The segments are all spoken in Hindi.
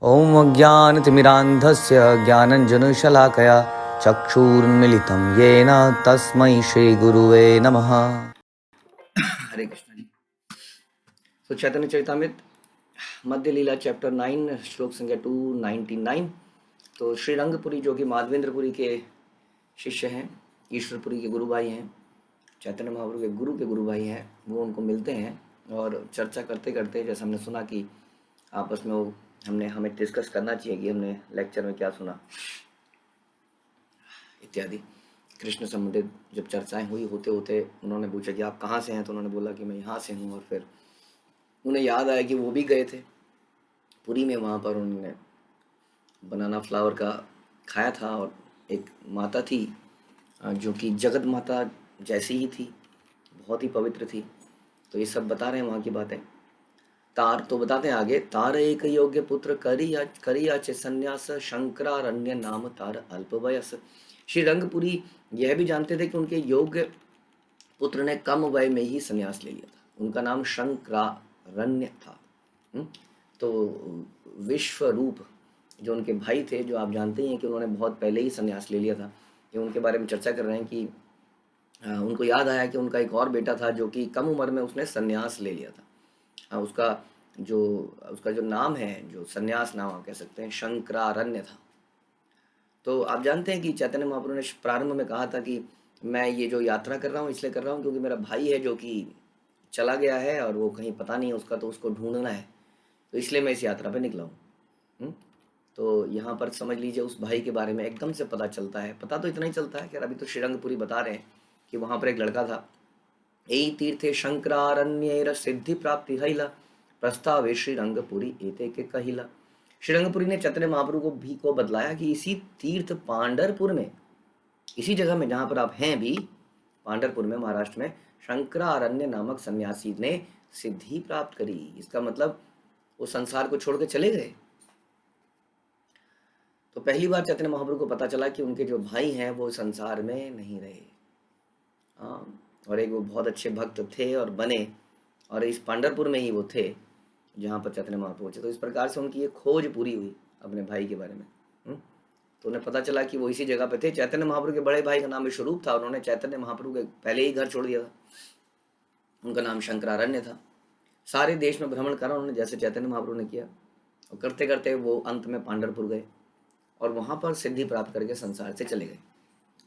ॐ अज्ञानतिमिरान्धस्य ज्ञानञ्जनशलाकया चक्षुरुन्मिलितं येन तस्मै श्रीगुरुवे नमः। हरे कृष्ण जी। तो चैतन्य चरितामृत मध्य लीला चैप्टर 9 श्लोक संख्या 299। तो श्री रंगपुरी जो कि माधवेंद्रपुरी के शिष्य हैं, ईश्वरपुरी के गुरु भाई हैं, चैतन्य महाप्रभु के गुरु भाई हैं, वो उनको मिलते हैं और चर्चा करते करते जैसे हमने सुना कि आपस में वो हमें डिस्कस करना चाहिए कि हमने लेक्चर में क्या सुना इत्यादि। कृष्ण संबंधित जब चर्चाएं हुई होते होते उन्होंने पूछा कि आप कहाँ से हैं, तो उन्होंने बोला कि मैं यहाँ से हूँ। और फिर उन्हें याद आया कि वो भी गए थे पुरी में, वहाँ पर उन्होंने बनाना फ्लावर का खाया था और एक माता थी जो कि जगत माता जैसी ही थी, बहुत ही पवित्र थी। तो ये सब बता रहे हैं वहाँ की बातें। तार तो बताते हैं आगे, तार एक योग्य पुत्र करियाचे संन्यास शंकरारण्य नाम तार अल्प वयस। श्री रंगपुरी यह भी जानते थे कि उनके योग्य पुत्र ने कम वय में ही संन्यास ले लिया था। उनका नाम शंकरारण्य था। तो विश्व रूप जो उनके भाई थे, जो आप जानते हैं कि उन्होंने बहुत पहले ही संन्यास ले लिया था, ये उनके बारे में चर्चा कर रहे हैं कि उनको याद आया कि उनका एक और बेटा था जो कि कम उम्र में उसने संन्यास ले लिया था। उसका जो नाम है, जो संन्यास नाम आप कह सकते हैं, शंकरारण्य था। तो आप जानते हैं कि चैतन्य महाप्रभु ने प्रारंभ में कहा था कि मैं ये जो यात्रा कर रहा हूँ इसलिए कर रहा हूँ क्योंकि मेरा भाई है जो कि चला गया है और वो कहीं पता नहीं है उसका, तो उसको ढूंढना है, तो इसलिए मैं इस यात्रा पे निकला हूँ। तो यहाँ पर समझ लीजिए उस भाई के बारे में एकदम से पता चलता है। पता तो इतना ही चलता है कि अभी तो श्रीरंगपुरी बता रहे हैं कि वहाँ पर एक लड़का था। यही तीर्थे शंकरारण्य सिद्धि प्राप्ति हईला प्रस्तावे श्रीरंगपुरी एते के कहिला। श्रीरंगपुरी ने चैतन्य महाप्रभु को बतलाया कि इसी तीर्थ पांडरपुर में, इसी जगह में जहाँ पर आप हैं भी, पांडरपुर में महाराष्ट्र में, शंकरारण्य नामक सन्यासी ने सिद्धि प्राप्त करी। इसका मतलब वो संसार को छोड़ के चले गए। तो पहली बार चैतन्य महाप्रभु को पता चला कि उनके जो भाई हैं वो संसार में नहीं रहे। और एक वो बहुत अच्छे भक्त थे और बने, और इस पांडरपुर में ही वो थे जहाँ पर चैतन्य महाप्रभु पहुंचे। तो इस प्रकार से उनकी ये खोज पूरी हुई अपने भाई के बारे में। तो उन्हें पता चला कि वो इसी जगह पे थे। चैतन्य महाप्रभु के बड़े भाई का नाम विश्वरूप था। उन्होंने चैतन्य महाप्रभु के पहले ही घर छोड़ दिया था। उनका नाम शंकरारण्य था। सारे देश में भ्रमण करा उन्होंने, जैसे चैतन्य महाप्रभु ने किया, और करते करते वो अंत में पांडरपुर गए और वहाँ पर सिद्धि प्राप्त करके संसार से चले गए।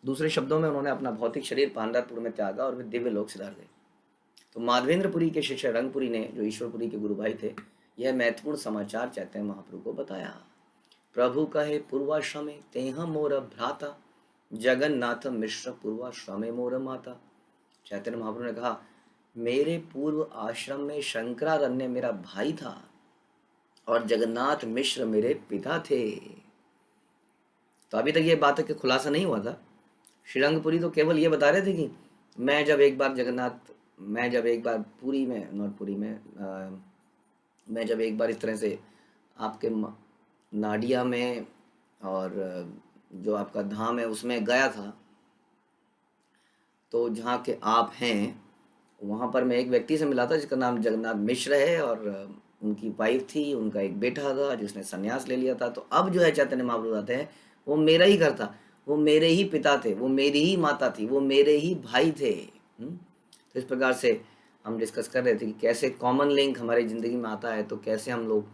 दूसरे शब्दों में उन्होंने अपना भौतिक शरीर पांडरपुर में त्यागा और वे दिव्य लोक सिधार गए। तो माधवेंद्रपुरी के शिष्य रंगपुरी ने, जो ईश्वरपुरी के गुरु भाई थे, यह महत्वपूर्ण समाचार चैतन्य महाप्रभु को बताया। प्रभु कहे पूर्वाश्रमे तेह मोर भ्राता जगन्नाथ मिश्र पूर्वाश्रमे मोर माता। चैतन्य महाप्रभु ने कहा, मेरे पूर्व आश्रम में शंकरारण्य मेरा भाई था और जगन्नाथ मिश्र मेरे पिता थे। तो अभी तक ये बात का खुलासा नहीं हुआ था। श्रीरंगपुरी तो केवल ये बता रहे थे कि मैं जब एक बार पुरी में, नॉट पुरी में, मैं जब एक बार इस तरह से आपके नाडिया में और जो आपका धाम है उसमें गया था, तो जहाँ के आप हैं वहाँ पर मैं एक व्यक्ति से मिला था जिसका नाम जगन्नाथ मिश्र है, और उनकी वाइफ थी, उनका एक बेटा था जिसने संन्यास ले लिया था। तो अब जो है चैतन्य महाप्रभु आते हैं, वो मेरा ही घर था, वो मेरे ही पिता थे, वो मेरी ही माता थी, वो मेरे ही भाई थे। तो इस प्रकार से हम डिस्कस कर रहे थे कि कैसे कॉमन लिंक हमारी ज़िंदगी में आता है, तो कैसे हम लोग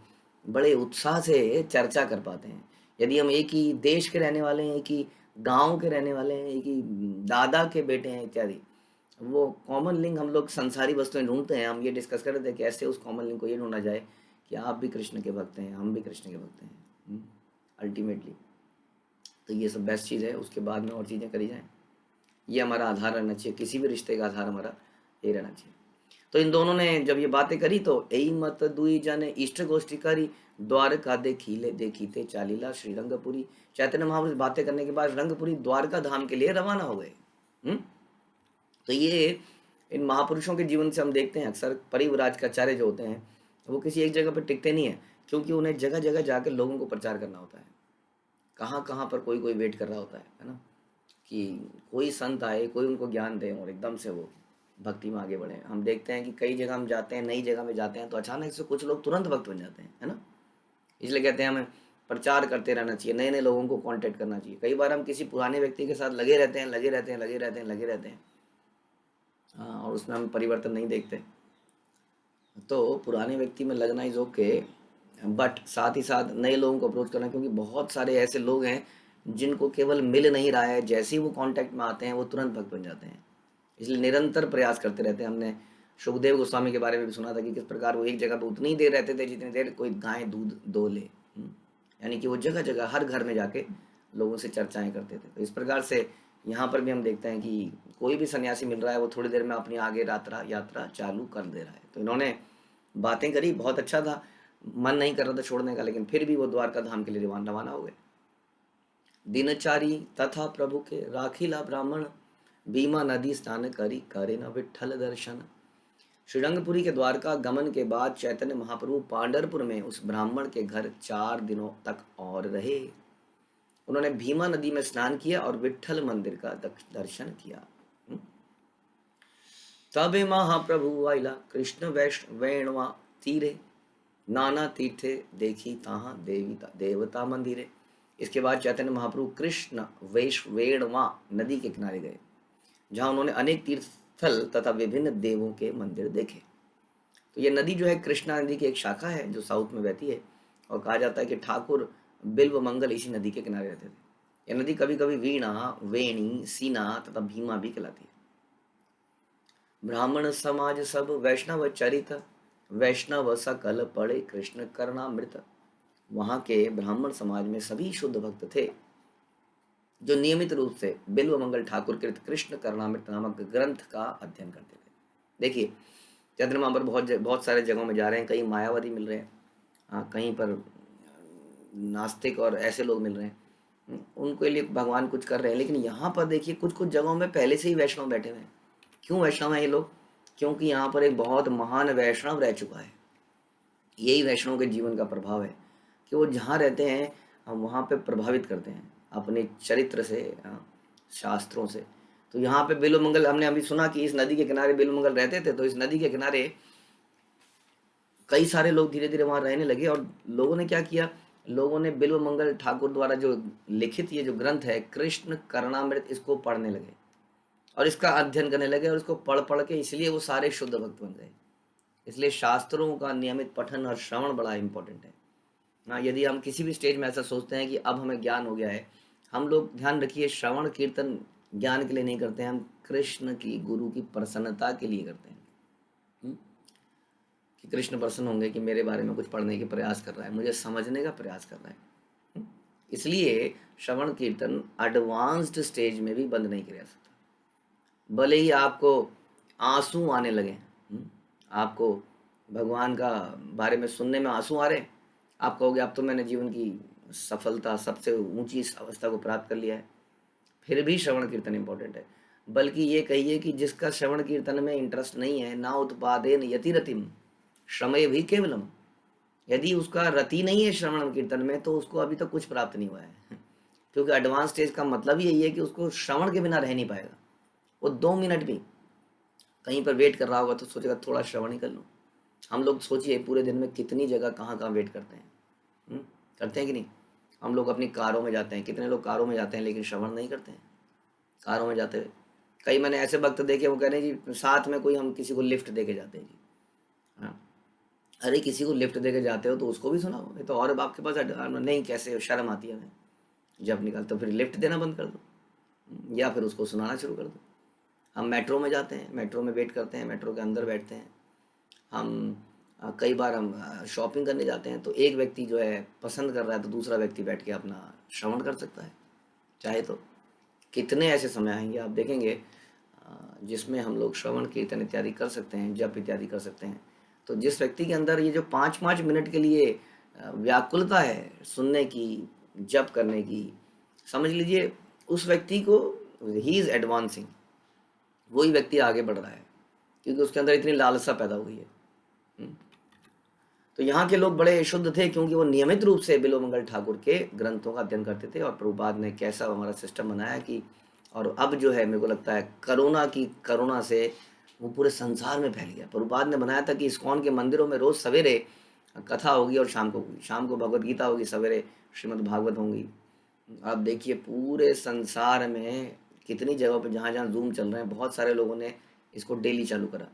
बड़े उत्साह से चर्चा कर पाते हैं। यदि हम एक ही देश के रहने वाले हैं, एक ही गांव के रहने वाले हैं, एक ही दादा के बेटे हैं इत्यादि, वो कॉमन लिंक हम लोग संसारी वस्तुएं ढूंढते हैं। हम ये डिस्कस कर रहे थे कि ऐसे उस कॉमन लिंक को ये ढूंढा जाए कि आप भी कृष्ण के भक्त हैं, हम भी कृष्ण के भक्त हैं अल्टीमेटली। तो ये सब बेस्ट चीज़ है, उसके बाद में और चीज़ें करी जाएँ। ये हमारा आधार रहना चाहिए, किसी भी रिश्ते का आधार हमारा ये रहना चाहिए। तो इन दोनों ने जब ये बातें करी तो यही मत दुई जन इष्ट गोष्ठी करी द्वारका देखीले देखीते चालीला श्रीरंगपुरी। चैतन्य महाप्रभु बातें करने के बाद रंगपुरी द्वारका धाम के लिए रवाना हो गए। तो ये इन महापुरुषों के जीवन से हम देखते हैं, अक्सर परिव्राजकाचार्य जो होते हैं वो किसी एक जगह पर टिकते नहीं है, क्योंकि उन्हें जगह जगह जाकर लोगों को प्रचार करना होता है। कहाँ कहाँ पर कोई कोई वेट कर रहा होता है ना, कि कोई संत आए, कोई उनको ज्ञान दे और एकदम से वो भक्ति में आगे बढ़े। हम देखते हैं कि कई जगह हम जाते हैं, नई जगह में जाते हैं, तो अचानक से कुछ लोग तुरंत भक्त बन जाते हैं, है ना। इसलिए कहते हैं हमें प्रचार करते रहना चाहिए, नए नए लोगों को कांटेक्ट करना चाहिए। कई बार हम किसी पुराने व्यक्ति के साथ लगे रहते हैं, हाँ, और उसमें हम परिवर्तन नहीं देखते। तो पुराने व्यक्ति में लगना इज ओके, बट साथ ही साथ नए लोगों को अप्रोच करना, क्योंकि बहुत सारे ऐसे लोग हैं जिनको केवल मिल नहीं रहा है, जैसे ही वो कांटेक्ट में आते हैं वो तुरंत भक्त बन जाते हैं। इसलिए निरंतर प्रयास करते रहते हैं। हमने सुखदेव गोस्वामी के बारे में भी सुना था कि किस प्रकार वो एक जगह पे उतनी देर रहते थे जितनी देर कोई गाय दूध दो ले। यानी कि वो जगह जगह हर घर में जाके लोगों से चर्चाएं करते थे। तो इस प्रकार से यहाँ पर भी हम देखते हैं कि कोई भी सन्यासी मिल रहा है वो थोड़ी देर में अपनी आगे यात्रा चालू कर दे रहा है। तो इन्होंने बातें करी, बहुत अच्छा था, मन नहीं कर रहा था छोड़ने का, लेकिन फिर भी वो द्वारका धाम के लिए रवाना हो गए। दिनचारी तथा प्रभु के राखीला ब्राह्मण, भीमा नदी स्नान करी करे न विठल दर्शन। श्रीरंगपुरी के द्वारका गमन के बाद चैतन्य महाप्रभु पांडरपुर में उस ब्राह्मण के घर 4 दिनों तक और रहे। उन्होंने भीमा नदी में स्नान किया और विठल मंदिर का दर्शन किया। तबे महाप्रभु आइला कृष्ण वैष्णवा तीरे, नाना तीर्थे देखी ताहा देवता मंदिरे। इसके बाद चैतन्य महाप्रभु कृष्ण वेणवा नदी के किनारे गए, जहां उन्होंने अनेक तीर्थस्थल तथा विभिन्न देवों के मंदिर देखे। तो ये नदी जो है कृष्णा नदी की एक शाखा है जो साउथ में बहती है, और कहा जाता है कि ठाकुर बिल्व मंगल इसी नदी के किनारे रहते थे। यह नदी कभी कभी वीणा, वेणी, सीना तथा भीमा भी कहलाती है। ब्राह्मण समाज सब वैष्णव चरित, वैष्णव सकल पड़े कृष्ण करणामृत। वहां के ब्राह्मण समाज में सभी शुद्ध भक्त थे जो नियमित रूप से बिल्व मंगल ठाकुर कृत कृष्ण करणामृत नामक ग्रंथ का अध्ययन करते थे। देखिए, चंद्रमा पर बहुत सारे जगहों में जा रहे हैं, कहीं मायावादी मिल रहे हैं, कहीं पर नास्तिक और ऐसे लोग मिल रहे हैं, उनके लिए भगवान कुछ कर रहे हैं। लेकिन यहाँ पर देखिए कुछ कुछ जगहों में पहले से ही वैष्णव बैठे हुए हैं। क्यों वैष्णव हैं ये लोग? क्योंकि यहाँ पर एक बहुत महान वैष्णव रह चुका है। यही वैष्णव के जीवन का प्रभाव है कि वो जहाँ रहते हैं हम वहाँ पे प्रभावित करते हैं अपने चरित्र से, शास्त्रों से। तो यहाँ पे बिल्व मंगल, हमने अभी सुना कि इस नदी के किनारे बिल्व मंगल रहते थे। तो इस नदी के किनारे कई सारे लोग धीरे धीरे वहाँ रहने लगे, और लोगों ने क्या किया, लोगों ने बिल्व मंगल ठाकुर द्वारा जो लिखित ये जो ग्रंथ है कृष्ण करणामृत, इसको पढ़ने लगे और इसका अध्ययन करने लगे, और इसको पढ़ पढ़ के इसलिए वो सारे शुद्ध भक्त बन गए। इसलिए शास्त्रों का नियमित पठन और श्रवण बड़ा इंपॉर्टेंट है। हाँ, यदि हम किसी भी स्टेज में ऐसा सोचते हैं कि अब हमें ज्ञान हो गया है, हम लोग ध्यान रखिए श्रवण कीर्तन ज्ञान के लिए नहीं करते हैं, हम कृष्ण की, गुरु की प्रसन्नता के लिए करते हैं। कि कृष्ण प्रसन्न होंगे कि मेरे बारे में कुछ पढ़ने के प्रयास कर रहा है, मुझे समझने का प्रयास कर रहा है। इसलिए श्रवण कीर्तन एडवांस्ड स्टेज में भी बंद नहीं किया जा सकता। भले ही आपको आंसू आने लगे, आपको भगवान का बारे में सुनने में आंसू आ रहे, आप कहोगे अब तो मैंने जीवन की सफलता, सबसे ऊंची अवस्था को प्राप्त कर लिया है, फिर भी श्रवण कीर्तन इंपॉर्टेंट है। बल्कि ये कहिए कि जिसका श्रवण कीर्तन में इंटरेस्ट नहीं है, ना उत्पादेन यतिरतिम श्रमय भी केवलम, यदि उसका रति नहीं है श्रवण कीर्तन में, तो उसको अभी तक कुछ प्राप्त नहीं हुआ है। क्योंकि एडवांस स्टेज का मतलब यही है कि उसको श्रवण के बिना रह नहीं पाएगा। वो 2 मिनट भी कहीं पर वेट कर रहा होगा तो सोचेगा थोड़ा श्रवण ही कर लूँ। हम लोग सोचिए पूरे दिन में कितनी जगह कहाँ कहाँ वेट करते हैं, करते हैं कि नहीं? हम लोग अपनी कारों में जाते हैं, कितने लोग कारों में जाते हैं लेकिन श्रवण नहीं करते हैं कारों में जाते हुए। कई मैंने ऐसे वक्त देखे, वो कह रहे हैं जी साथ में कोई, हम किसी को लिफ्ट दे के जाते हैं जी, हाँ, अरे किसी को लिफ्ट दे के जाते हो तो उसको भी सुनाओ। ये तो और अब आपके पास नहीं, कैसे शर्म आती है हमें जब निकलते, फिर लिफ्ट देना बंद कर दो या फिर उसको सुनाना शुरू कर दो। हम मेट्रो में जाते हैं, मेट्रो में वेट करते हैं, मेट्रो के अंदर बैठते हैं। हम कई बार हम शॉपिंग करने जाते हैं, तो एक व्यक्ति जो है पसंद कर रहा है तो दूसरा व्यक्ति बैठ के अपना श्रवण कर सकता है चाहे तो। कितने ऐसे समय आएंगे आप देखेंगे जिसमें हम लोग श्रवण कीर्तन इत्यादि कर सकते हैं, जप इत्यादि कर सकते हैं। तो जिस व्यक्ति के अंदर ये जो 5-5 मिनट के लिए व्याकुलता है सुनने की, जप करने की, समझ लीजिए उस व्यक्ति को ही इज एडवांसिंग, वही व्यक्ति आगे बढ़ रहा है क्योंकि उसके अंदर इतनी लालसा पैदा हुई है। तो यहाँ के लोग बड़े शुद्ध थे क्योंकि वो नियमित रूप से बिल्व मंगल ठाकुर के ग्रंथों का अध्ययन करते थे। और प्रभुपाद ने कैसा हमारा सिस्टम बनाया कि, और अब जो है मेरे को लगता है करुणा से वो पूरे संसार में फैल गया। प्रभुपाद ने बनाया था कि इस्कॉन के मंदिरों में रोज सवेरे कथा होगी और शाम को होगी, शाम को भगवत गीता होगी, सवेरे श्रीमद् भागवत होंगी। आप देखिए पूरे संसार में कितनी जगहों पे जहाँ जहाँ जूम चल रहे हैं, बहुत सारे लोगों ने इसको डेली चालू करा।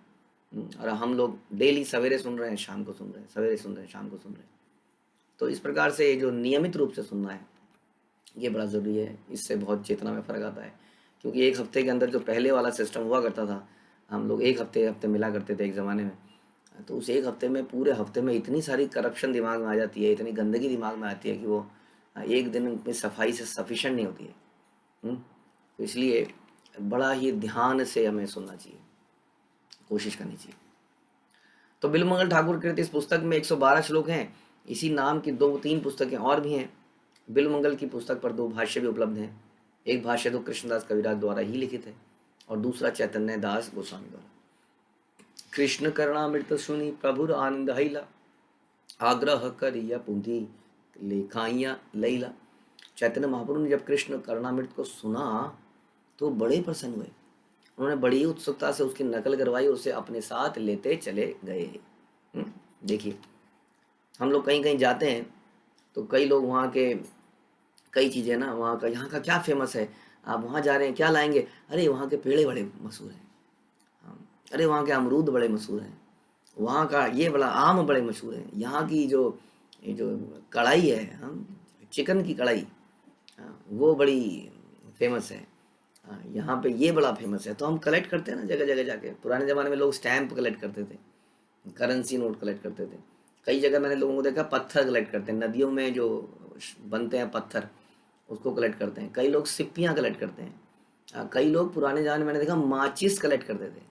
और हम लोग डेली सवेरे सुन रहे हैं, शाम को सुन रहे हैं, सवेरे सुन रहे हैं, शाम को सुन रहे हैं। तो इस प्रकार से ये जो नियमित रूप से सुनना है, ये बड़ा ज़रूरी है। इससे बहुत चेतना में फ़र्क आता है, क्योंकि एक हफ्ते के अंदर जो पहले वाला सिस्टम हुआ करता था, हम लोग एक हफ्ते हफ्ते मिला करते थे एक ज़माने में, तो उस एक हफ्ते में, पूरे हफ्ते में इतनी सारी करप्शन दिमाग में आ जाती है, इतनी गंदगी दिमाग में आती है कि वो एक दिन में सफाई से सफिशेंट नहीं होती है। तो इसलिए बड़ा ही ध्यान से हमें सुनना चाहिए, कोशिश करनी चाहिए। तो बिलमंगल ठाकुर कृत इस पुस्तक में 112 श्लोक हैं। इसी नाम की 2-3 पुस्तकें और भी हैं। बिलमंगल की पुस्तक पर 2 भाष्य भी उपलब्ध हैं। एक भाष्य तो कृष्णदास कविराज द्वारा ही लिखित है और दूसरा चैतन्य दास गोस्वामी द्वारा। कृष्ण करुणामृत सुनी प्रभुर आनंद हैला, आग्रह करिया पुंथी लेखाइया लैला। चैतन्य महाप्रभु ने जब कृष्ण करुणामृत को सुना तो बड़े प्रसन्न हुए। उन्होंने बड़ी उत्सुकता से उसकी नकल करवाई और उसे अपने साथ लेते चले गए। देखिए, हम लोग कहीं कहीं जाते हैं तो कई लोग वहाँ के कई चीज़ें ना, वहाँ का, यहाँ का क्या फेमस है, आप वहाँ जा रहे हैं क्या लाएंगे, अरे वहाँ के पेड़े बड़े मशहूर हैं, अरे वहाँ के अमरूद बड़े मशहूर हैं, वहाँ का ये बड़ा आम बड़े मशहूर हैं, यहाँ की जो ये जो कढ़ाई है, हम चिकन की कढ़ाई, वो बड़ी फेमस है, यहाँ पे ये बड़ा फेमस है। तो हम कलेक्ट करते हैं ना जगह जगह जाके। पुराने ज़माने में लोग स्टैम्प कलेक्ट करते थे, करेंसी नोट कलेक्ट करते थे। कई जगह मैंने लोगों को देखा पत्थर कलेक्ट करते हैं, नदियों में जो बनते हैं पत्थर, उसको कलेक्ट करते हैं। कई लोग सिप्पियाँ कलेक्ट करते हैं। कई लोग पुराने ज़माने में मैंने देखा माचिस कलेक्ट करते थे,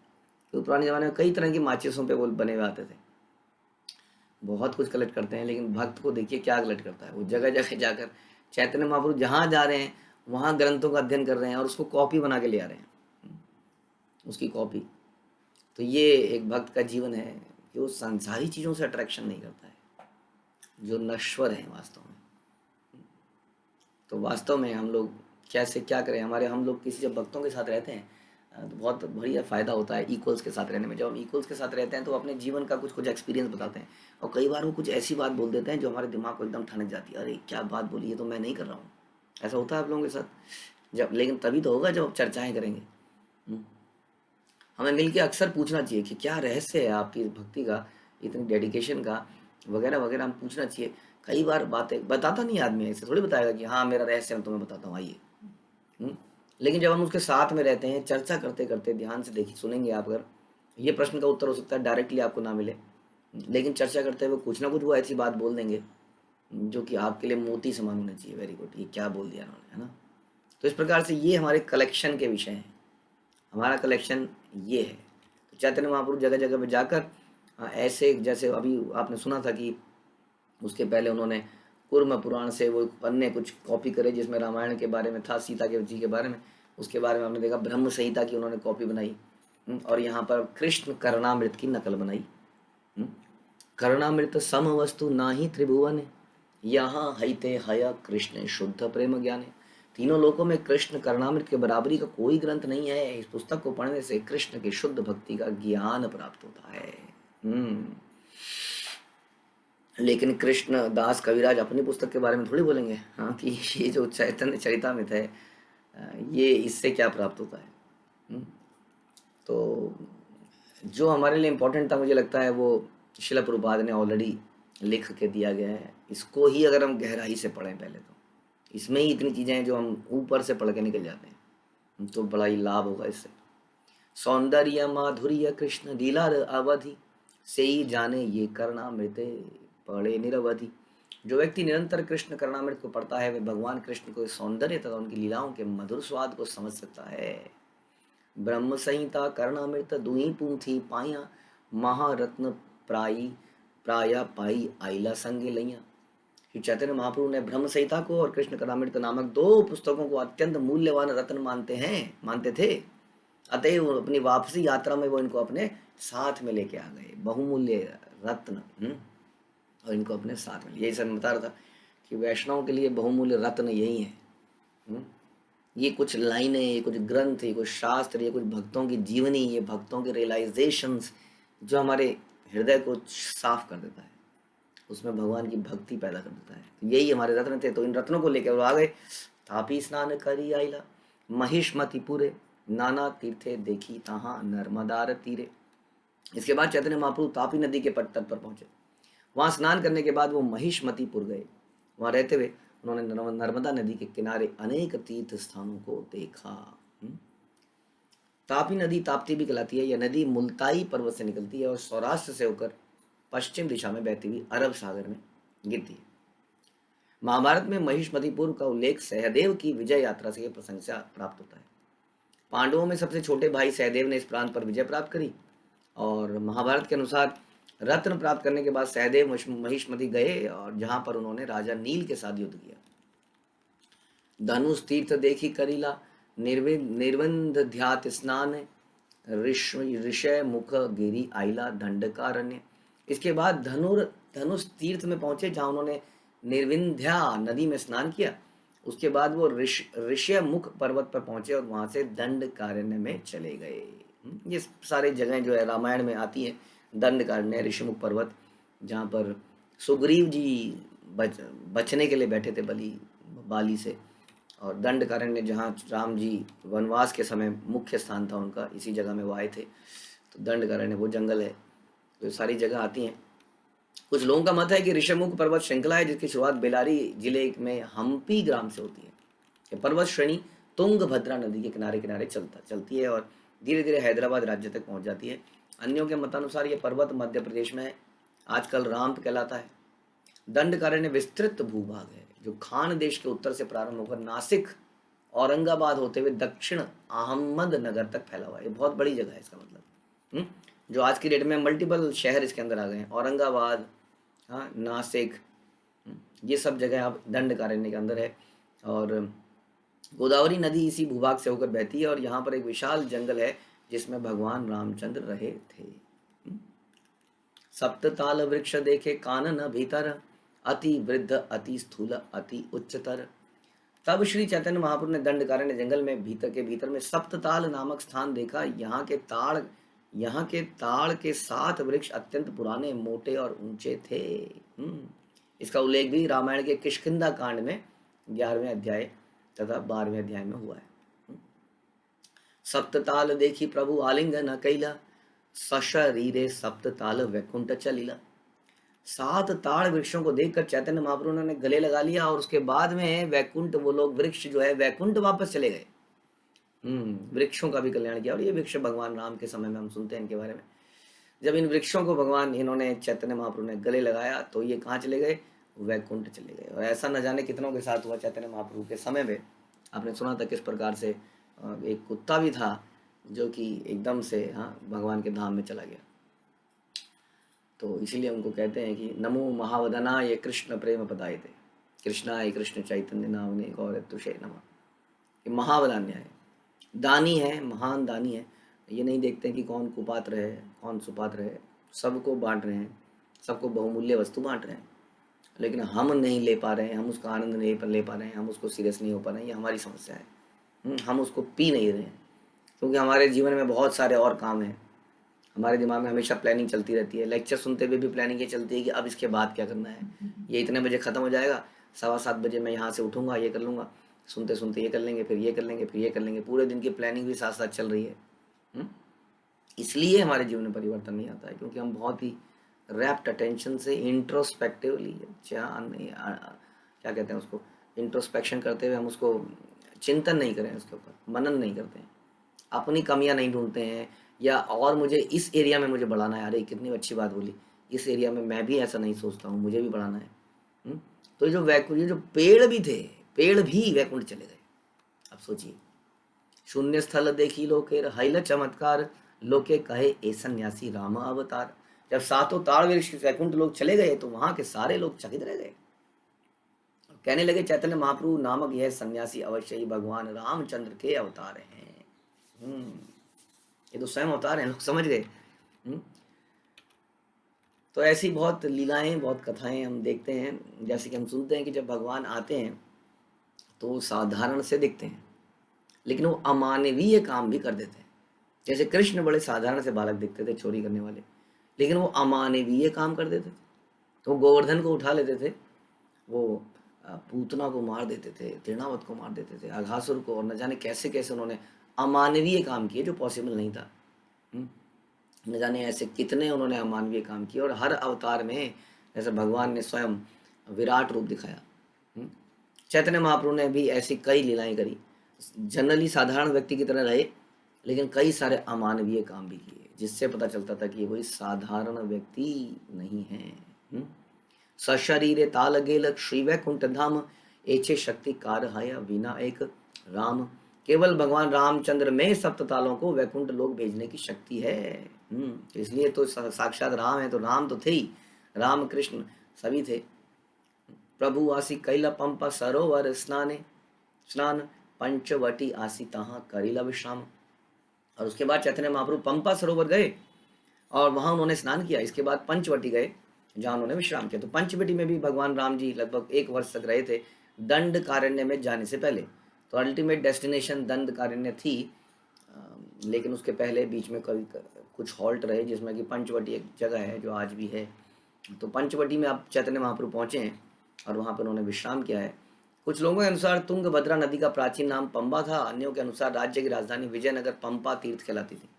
क्योंकि पुराने ज़माने में कई तरह की माचिसों पे वो बने हुए आते थे। बहुत कुछ कलेक्ट करते हैं, लेकिन भक्त को देखिए क्या कलेक्ट करता है, वो जगह जगह जाकर चैतन्य महाप्रभु जहाँ जा रहे हैं वहाँ ग्रंथों का अध्ययन कर रहे हैं और उसको कॉपी बना के ले आ रहे हैं, उसकी कॉपी। तो ये एक भक्त का जीवन है कि वो सांसारिक चीज़ों से अट्रैक्शन नहीं करता है, जो नश्वर है वास्तव में। तो वास्तव में हम लोग कैसे क्या करें, हम लोग किसी जब भक्तों के साथ रहते हैं तो बहुत बढ़िया फ़ायदा होता है इक्वल्स के साथ रहने में। जब हम इक्वल्स के साथ रहते हैं तो अपने जीवन का कुछ कुछ एक्सपीरियंस बताते हैं, और कई बार वो कुछ ऐसी बात बोल देते हैं जो हमारे दिमाग को एकदम ठनक जाती है, अरे क्या बात बोली, ये तो मैं नहीं कर रहा हूँ। ऐसा होता है आप लोगों के साथ जब, लेकिन तभी तो होगा जब आप चर्चाएँ करेंगे। हमें मिलके अक्सर पूछना चाहिए कि क्या रहस्य है आपकी इस भक्ति का, इतनी डेडिकेशन का, वगैरह वगैरह। हम पूछना चाहिए। कई बार बातें बताता नहीं आदमी, ऐसे थोड़ी बताएगा कि हाँ मेरा रहस्य मैं तुम्हें बताता हूँ आइए। लेकिन जब हम उसके साथ में रहते हैं, चर्चा करते करते ध्यान से देखिए सुनेंगे आप, अगर ये प्रश्न का उत्तर हो सकता है डायरेक्टली आपको ना मिले, लेकिन चर्चा करते हुए कुछ ना कुछ वो ऐसी बात बोल देंगे जो कि आपके लिए मोती समान होना चाहिए। वेरी गुड, ये क्या बोल दिया उन्होंने, है ना। तो इस प्रकार से ये हमारे कलेक्शन के विषय हैं। हमारा कलेक्शन ये है। तो चैतन्य महाप्रभु जगह जगह पे जाकर ऐसे, जैसे अभी आपने सुना था कि उसके पहले उन्होंने कूर्म पुराण से वो पन्ने कुछ कॉपी करे जिसमें रामायण के बारे में था, सीता के जी के बारे में। उसके बारे में आपने देखा ब्रह्म संहिता की उन्होंने कॉपी बनाई, और यहाँ पर कृष्ण करुणामृत की नकल बनाई। करुणामृत सम वस्तु नाही त्रिभुवन, यहाँ हईते हय कृष्ण शुद्ध प्रेम ज्ञाने। तीनों लोकों में कृष्ण करुणामृत के बराबरी का कोई ग्रंथ नहीं है। इस पुस्तक को पढ़ने से कृष्ण की शुद्ध भक्ति का ज्ञान प्राप्त होता है। लेकिन कृष्ण दास कविराज अपनी पुस्तक के बारे में थोड़ी बोलेंगे, हाँ, कि ये जो चैतन्य चरितामृत है ये इससे क्या प्राप्त होता है। तो जो हमारे लिए इम्पोर्टेंट था, मुझे लगता है वो शिला प्रभुपाद ने ऑलरेडी लिख के दिया गया है। इसको ही अगर हम गहराई से पढ़ें पहले, तो इसमें ही इतनी चीज़ें हैं जो हम ऊपर से पढ़ के निकल जाते हैं, तो बड़ा ही लाभ होगा इससे। सौंदर्य माधुर्य कृष्ण लीला अवधि, से ही जाने ये करुणामृत पढ़े निरवधि। जो व्यक्ति निरंतर कृष्ण करुणामृत को पढ़ता है, वह भगवान कृष्ण को सौंदर्य तथा उनकी लीलाओं के मधुर स्वाद को समझ सकता है। ब्रह्म संहिता करुणामृत दुही पूंथी पाया, महारत्न प्राया पाई आइला संगे लैया। श्री चैतन्य महाप्रभु ने ब्रह्म संहिता को और कृष्ण करुणामृत नामक 2 पुस्तकों को अत्यंत मूल्यवान रत्न मानते थे। अतएव अपनी वापसी यात्रा में वो इनको अपने साथ में लेके आ गए, बहुमूल्य रत्न, और इनको अपने साथ में। यही सब बता रहा था कि वैष्णव के लिए बहुमूल्य रत्न यही है। ये कुछ लाइनें, ये कुछ ग्रंथ, ये कुछ शास्त्र, ये कुछ भक्तों की जीवनी, ये भक्तों के रियलाइजेशंस जो हमारे हृदय को साफ कर देता है। उसमें भगवान की भक्ति पैदा कर देता है। तो यही हमारे रत्न थे। तो इन रत्नों को लेकर वो आ गए। तापी स्नान करी आइला महिष्मतिपुरे, नाना तीर्थे देखी तहाँ नर्मदार तीरे। इसके बाद चैतन्य महाप्रभु तापी नदी के तट पर पहुंचे। वहां स्नान करने के बाद वो महिष्मतिपुर गए। वहां रहते हुए उन्होंने नर्मदा नदी के किनारे अनेक तीर्थ स्थानों को देखा। तापी नदी ताप्ती भी कहलाती है। यह नदी मुल्ताई पर्वत से निकलती है और सौराष्ट्र से होकर पश्चिम दिशा में बहती हुई अरब सागर में गिरती है। महाभारत में महिष्मतिपुर का उल्लेख सहदेव की विजय यात्रा से प्रसंग से प्राप्त होता है। पांडवों में सबसे छोटे भाई सहदेव ने इस प्रांत पर विजय प्राप्त करी और महाभारत के अनुसार रत्न प्राप्त करने के बाद सहदेव महिष्मति गए और जहां पर उन्होंने राजा नील के साथ युद्ध किया। धनुष तीर्थ देखी करीला निर्विंध ध्यात स्नान, ऋषय मुख गिरी आइला दंडकारण्य। इसके बाद धनुष तीर्थ में पहुंचे जहां उन्होंने निर्विंध्या नदी में स्नान किया। उसके बाद वो ऋषय मुख पर्वत पर पहुंचे और वहां से दंडकारण्य में चले गए। ये सारे जगह जो है रामायण में आती है। दंडकारण्य, ऋषिमुख पर्वत, जहाँ पर सुग्रीव जी बचने के लिए बैठे थे बाली से, और दंडकारण्य जहाँ राम जी वनवास के समय मुख्य स्थान था उनका, इसी जगह में वो आए थे। तो दंडकारण्य वो जंगल है। तो सारी जगह आती हैं। कुछ लोगों का मत है कि ऋषिमुख पर्वत श्रृंखला है जिसकी शुरुआत बेलारी जिले में हम्पी ग्राम से होती है। ये पर्वत श्रेणी तुंगभद्रा नदी के किनारे किनारे चलती है और धीरे धीरे हैदराबाद राज्य तक पहुंच जाती है। अन्यों के मतानुसार ये पर्वत मध्य प्रदेश में है, आजकल राम्प कहलाता है। दंडकारण्य विस्तृत भूभाग है जो खान देश के उत्तर से प्रारंभ होकर नासिक, औरंगाबाद होते हुए दक्षिण अहमदनगर तक फैला हुआ है। ये बहुत बड़ी जगह है। इसका मतलब जो आज की डेट में मल्टीपल शहर इसके अंदर आ गए हैं। औरंगाबाद, हाँ, नासिक, ये सब जगह अब दंडकारण्य के अंदर है। और गोदावरी नदी इसी भूभाग से होकर बहती है और यहाँ पर एक विशाल जंगल है जिसमें भगवान रामचंद्र रहे थे। सप्तताल वृक्ष देखे कानन भीतर, अति वृद्ध अति स्थूल अति उच्चतर। तब श्री चैतन्य महाप्रभु ने दंडकारण्य जंगल में भीतर में सप्तताल नामक स्थान देखा। यहाँ के ताड़ के 7 वृक्ष अत्यंत पुराने, मोटे और ऊंचे थे। इसका उल्लेख भी रामायण के किष्किंधा कांड में 11वें अध्याय तथा 12वें अध्याय में हुआ है। सप्तताल देखी प्रभु आलिंगन कैला, सशरीरे सप्तताल वैकुंठ चलीला। 7 ताड़ वृक्षों को देखकर चैतन्य महाप्रभु ने गले लगा लिया और उसके बाद में वैकुंठ, वो लोग वृक्ष जो है वैकुंठ वापस चले गए। वृक्षों का भी कल्याण किया। और ये वृक्ष भगवान राम के समय में हम सुनते हैं इनके बारे में। जब इन वृक्षों को इन्होंने चैतन्य महाप्रभु ने गले लगाया तो ये कहाँ चले गए? वैकुंठ चले गए। और ऐसा न जाने कितनों के साथ हुआ चैतन्य महाप्रभु के समय में। आपने सुना था किस प्रकार से एक कुत्ता भी था जो कि एकदम से भगवान के धाम में चला गया। तो इसीलिए उनको कहते हैं कि नमो महावदना ये कृष्ण प्रेम पदाए थे, कृष्णाय कृष्ण चैतन्य नामने गौर तुषे नमः। ये महावदान्य है, दानी है, महान दानी है। ये नहीं देखते कि कौन कुपात्र है कौन सुपात्र है, सबको बांट रहे हैं, सबको बहुमूल्य वस्तु बांट रहे हैं। लेकिन हम नहीं ले पा रहे हैं, हम उसका आनंद नहीं ले पा रहे हैं, हम उसको सीरियस नहीं हो पा रहे हैं। ये हमारी समस्या है। हम उसको पी नहीं रहे हैं क्योंकि हमारे जीवन में बहुत सारे और काम हैं। हमारे दिमाग में हमेशा प्लानिंग चलती रहती है। लेक्चर सुनते हुए भी प्लानिंग ये चलती है कि अब इसके बाद क्या करना है, ये इतने बजे ख़त्म हो जाएगा, 7:15 बजे मैं यहाँ से उठूँगा, ये कर लूँगा, सुनते सुनते ये कर लेंगे, फिर ये कर लेंगे, फिर ये कर लेंगे। पूरे दिन की प्लानिंग भी साथ साथ चल रही है। इसलिए हमारे जीवन में परिवर्तन नहीं आता है क्योंकि हम बहुत ही रैप्ट अटेंशन से इंट्रोस्पेक्टिवली क्या कहते हैं उसको, इंट्रोस्पेक्शन करते हुए हम उसको चिंतन नहीं करें, उसके ऊपर मनन नहीं करते हैं, अपनी कमियां नहीं ढूंढते हैं, या और मुझे इस एरिया में मुझे बढ़ाना है, अरे कितनी अच्छी बात बोली, इस एरिया में मैं भी ऐसा नहीं सोचता हूँ, मुझे भी बढ़ाना है। तो ये जो पेड़ भी थे, पेड़ भी वैकुंठ चले गए। अब सोचिए, शून्य स्थल देखी लोके हैल चमत्कार, लोके कहे ए सन्यासी राम अवतार। जब 7 ताड़ वृक्ष वैकुंठ लोग चले गए तो वहां के सारे लोग चकित रह गए। कहने लगे चैतन्य महाप्रभु नामक यह सन्यासी अवश्य ही भगवान रामचंद्र के अवतार हैं। ये तो स्वयं अवतार हैं, लोग समझ गए। तो ऐसी बहुत लीलाएं, बहुत कथाएं हम देखते हैं। जैसे कि हम सुनते हैं कि जब भगवान आते हैं तो साधारण से दिखते हैं लेकिन वो अमानवीय काम भी कर देते हैं। जैसे कृष्ण बड़े साधारण से बालक दिखते थे, चोरी करने वाले, लेकिन वो अमानवीय काम कर देते थे। तो गोवर्धन को उठा लेते थे, वो पूतना को मार देते थे, तृणावत को मार देते थे, अघासुर को, और न जाने कैसे कैसे उन्होंने अमानवीय काम किए जो पॉसिबल नहीं था। हम्म, न जाने ऐसे कितने उन्होंने अमानवीय काम किए, और हर अवतार में जैसे भगवान ने स्वयं विराट रूप दिखाया। हम्म, चैतन्य महाप्रभु ने भी ऐसी कई लीलाएं करी। जनरली साधारण व्यक्ति की तरह रहे, लेकिन कई सारे अमानवीय काम भी किए, जिससे पता चलता था कि ये कोई साधारण व्यक्ति नहीं है। हम्म, सशरीरे ताल गेल श्री वैकुंठ धाम, एचे शक्ति कार हया विना एक राम। केवल भगवान रामचंद्र में सप्त तालों को वैकुंठ लोक भेजने की शक्ति है। तो इसलिए तो साक्षात राम है, तो राम तो थे ही, राम कृष्ण सभी थे। प्रभु आसी कैला पंपा सरोवर स्नाने, स्नान पंचवटी आसी तहाँ करिला विश्राम। और उसके बाद चैतन्य महाप्रभु पंपा सरोवर गए और वहां उन्होंने स्नान किया। इसके बाद पंचवटी गए जहां उन्होंने विश्राम किया। तो पंचवटी में भी भगवान राम जी लगभग 1 वर्ष तक रहे थे, दंड कारण्य में जाने से पहले। तो अल्टीमेट डेस्टिनेशन दंड कारण्य थी, लेकिन उसके पहले बीच में कभी कुछ हॉल्ट रहे, जिसमें कि पंचवटी एक जगह है जो आज भी है। तो पंचवटी में अब चैतन्य महाप्रभु पहुंचे हैं और वहां पर उन्होंने विश्राम किया है। कुछ लोगों के अनुसार तुंगभद्रा नदी का प्राचीन नाम पंबा था, अन्यों के अनुसार राज्य की राजधानी विजयनगर पंपा तीर्थ कहलाती थी।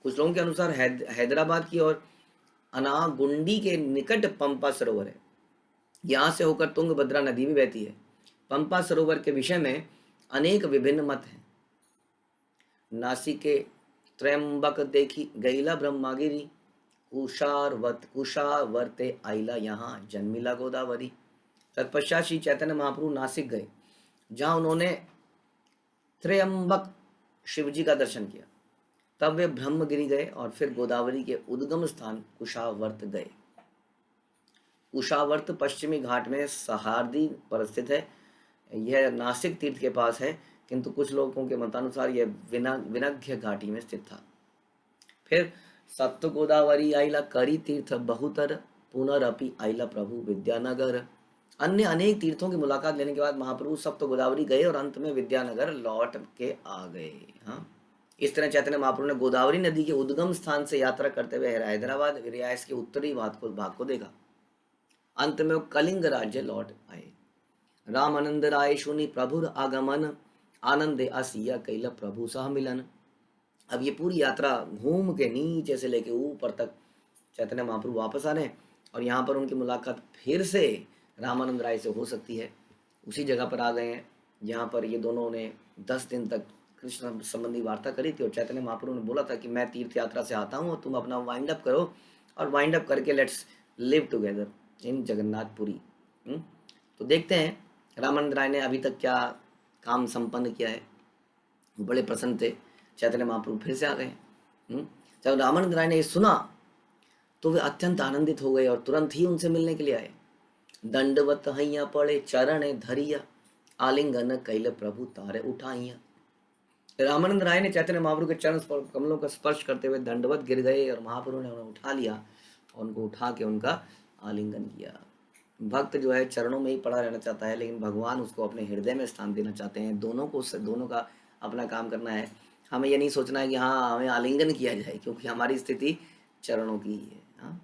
कुछ लोगों के अनुसार हैदराबाद की और अनागुंडी के निकट पंपा सरोवर है, यहाँ से होकर तुंगभद्रा नदी भी बहती है। पंपा सरोवर के विषय में अनेक विभिन्न मत हैं। नासिक के त्रयंबक देखी गईला ब्रह्मागिरी, कुशावर्ते आइला यहाँ जन्मिला गोदावरी। तत्पश्चात श्री चैतन्य महाप्रभु नासिक गए, जहां उन्होंने त्रयंबक शिवजी का दर्शन किया। तब वे ब्रह्मगिरी गए और फिर गोदावरी के उद्गम स्थान कुशावर्त गए। कुशावर्त पश्चिमी घाट में सहारदी पर स्थित है। यह नासिक तीर्थ के पास है, किंतु कुछ लोगों के मतानुसार यह विनघ्य घाटी में स्थित था। फिर सप्त गोदावरी आइला करी तीर्थ बहुतर, पुनरअपि आइला प्रभु विद्यानगर। अन्य अनेक तीर्थों की मुलाकात लेने के बाद महाप्रभु सप्त गोदावरी गए और अंत में विद्यानगर लौट के आ गए। हाँ, इस तरह चैतन्य महाप्रभु ने गोदावरी नदी के उद्गम स्थान से यात्रा करते हुए हैदराबाद रियासत के उत्तरी भाग को देखा। अंत में वो कलिंग राज्य लौट आए। राम आनंद राय सुनी प्रभुर आगमन, आनंदे असिया कैला प्रभु सह मिलन। अब ये पूरी यात्रा घूम के नीचे से लेके ऊपर तक चैतन्य महाप्रभु वापस आ रहे हैं, और यहाँ पर उनकी मुलाकात फिर से रामानंद राय से हो सकती है। उसी जगह पर आ गए हैं जहाँ पर ये दोनों ने 10 दिन तक कृष्ण संबंधी वार्ता करी थी, और चैतन्य महाप्रभु ने बोला था कि मैं तीर्थ यात्रा से आता हूँ और तुम अपना वाइंड अप करो, और वाइंड अप करके let's live together in Jagannathpuri. तो देखते हैं रामानंद राय ने अभी तक क्या काम संपन्न किया है। बड़े प्रसन्न थे, चैतन्य महाप्रभु फिर से आ गए हैं। जब रामानंद राय ने ये सुना तो वे अत्यंत आनंदित हो गए और तुरंत ही उनसे मिलने के लिए आए। दंडवत हैया पड़े चरण धरिया, आलिंगन कैल प्रभु तारे उठाइया। रामानंद राय ने चैतन्य महाप्रभु के चरण कमलों का स्पर्श करते हुए दंडवत गिर गए, और महाप्रभु ने उन्हें उठा लिया और उनको उठा के उनका आलिंगन किया। भक्त जो है चरणों में ही पड़ा रहना चाहता है, लेकिन भगवान उसको अपने हृदय में स्थान देना चाहते हैं। दोनों का अपना काम करना है। हमें ये नहीं सोचना है कि हाँ हमें आलिंगन किया जाए, क्योंकि हमारी स्थिति चरणों की ही है। हाँ,